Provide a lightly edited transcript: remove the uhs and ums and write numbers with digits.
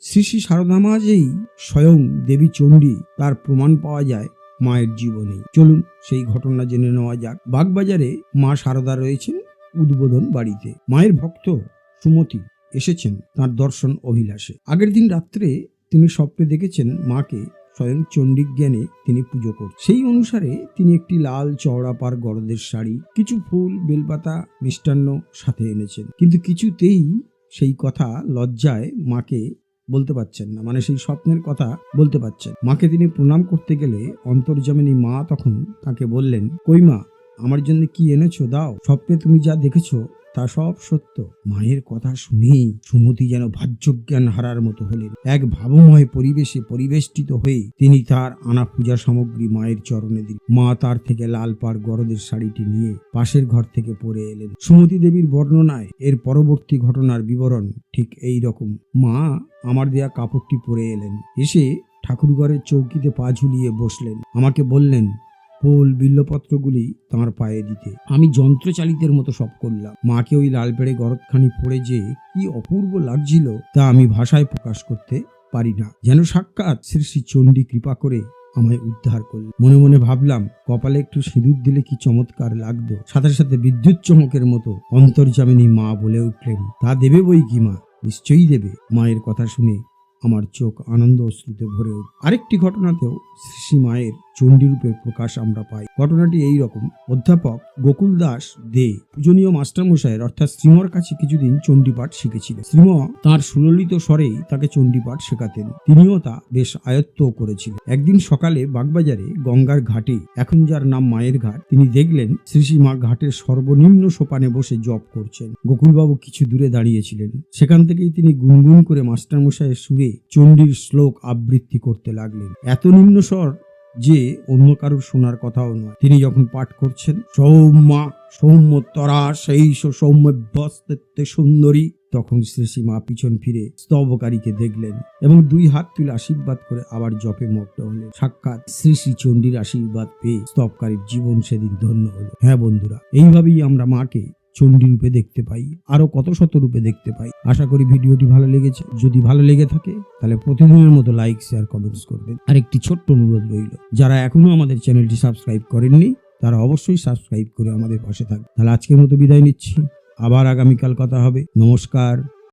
শ্রী শ্রী সারদা মা যেই স্বয়ং দেবী চণ্ডী তার প্রমাণ পাওয়া যায় মায়ের জীবনে। চলুন সেই ঘটনা জেনে নেওয়া যাক। বাগবাজারে মা সারদা রয়েছেন উদ্বোধন বাড়িতে। মায়ের ভক্ত সুমতি এসেছেন তার দর্শন অভিলাষে। আগের দিন রাত্রে তিনি স্বপ্নে দেখেছেন মাকে স্বয়ং চণ্ডী জ্ঞানে তিনি পুজো করছেন। সেই অনুসারে তিনি একটি লাল চওড়া পার গরদের শাড়ি, কিছু ফুল, বেলপাতা, মিষ্টান্ন সাথে এনেছেন। কিন্তু কিছুতেই সেই কথা লজ্জায় মাকে বলতে পারছেন না, মানে সেই স্বপ্নের কথা বলতে পারছেন। মাকে তিনি প্রণাম করতে গেলে অন্তর্যামিনী মা তখন তাকে বললেন, কই মা, আমার জন্য কি এনেছো দাও, স্বপ্নে তুমি যা দেখেছো তা সব সত্য। মায়ের কথা শুনেই সুমতি যেন বাহ্যজ্ঞান হারার মতো হলেন। এক ভাবময় পরিবেশে পরিবেষ্টিত হয়ে তিনি তার আনা পূজা সামগ্রী মায়ের চরণে দিলেন। মা তার থেকে লাল পাড় গরদের শাড়িটি নিয়ে পাশের ঘর থেকে পরে এলেন। সুমতি দেবীর বর্ণনায় এর পরবর্তী ঘটনার বিবরণ ঠিক এই রকম। মা আমার দেয়া কাপড়টি পরে এলেন, এসে ঠাকুরঘরের চৌকিতে পা ঝুলিয়ে বসলেন। আমাকে বললেন ফুল বিল্লপত্রগুলি তাঁর পায়ে দিতে। আমি যন্ত্রচালিতের মতো সব করলাম। মাকে ওই লাল পেড়ে গরদখানি পরে যে কি অপূর্ব লাগছিল তা আমি ভাষায় প্রকাশ করতে পারি না। যেন সাক্ষাৎ শ্রী শ্রী চণ্ডী কৃপা করে আমায় উদ্ধার করল। মনে মনে ভাবলাম কপালে একটু সিঁদুর দিলে কি চমৎকার লাগতো। সাথে সাথে বিদ্যুৎ চমকের মতো অন্তর্যামিনী মা বলে উঠলেন, তা দেবে বই কি মা, নিশ্চয়ই দেবে। মায়ের কথা শুনে আমার চোখ আনন্দ অশ্রুতে ভরে উঠল। আরেকটি ঘটনাতেও শ্রী মায়ের চণ্ডী রূপের প্রকাশ আমরা পাই। ঘটনাটি এই রকম। অধ্যাপক গোকুল দাস দে পূজনীয় মাস্টারমশাইয়ের অর্থাৎ শ্রীমর কাছে কিছুদিন চণ্ডীপাঠ শিখেছিলেন। শ্রীম তাঁর সুললিত স্বরেই তাকে চণ্ডীপাঠ শেখাতেন। তিনিও তা বেশ আয়ত্তও করেছিলেন। একদিন সকালে বাগবাজারে গঙ্গার ঘাটে, এখন যার নাম মায়ের ঘাট, তিনি দেখলেন শ্রী শ্রী মা ঘাটের সর্বনিম্ন সোপানে বসে জপ করছেন। গোকুলবাবু কিছু দূরে দাঁড়িয়েছিলেন। সেখান থেকেই তিনি গুনগুন করে মাস্টারমশাইয়ের সুরে চণ্ডীর শ্লোক আবৃত্তি করতে লাগলেন। এত নিম্ন স্বর যে অন্য কারোর শোনার কথাও নয়। তিনি যখন পাঠ করছেন, সৌম্যা সৌম্যতরা সেইষ সৌম্যবস্তে সুন্দরী, তখন শ্রী শ্রী মা পিছন ফিরে স্তবকারীকে দেখলেন এবং দুই হাত তুলে আশীর্বাদ করে আবার জপে মগ্ন হলেন। সাক্ষাৎ শ্রী শ্রী চণ্ডীর আশীর্বাদ পেয়ে স্তবকারীর জীবন সেদিন ধন্য হলো। হ্যাঁ বন্ধুরা, এইভাবেই আমরা মাকে চণ্ডী রূপে দেখতে পাই, আরো কত শত রূপে দেখতে পাই। আশা করি ভিডিওটি ভালো লেগেছে। যদি ভালো লেগে থাকে তাহলে প্রতিদিনের মতো লাইক, শেয়ার, কমেন্টস করবেন। আর একটি ছোট্ট অনুরোধ রইল, যারা এখনো আমাদের চ্যানেলটি সাবস্ক্রাইব করেননি তারা অবশ্যই সাবস্ক্রাইব করে আমাদের পাশে থাকবে। তাহলে আজকের মতো বিদায় নিচ্ছি, আবার আগামীকাল কথা হবে। নমস্কার।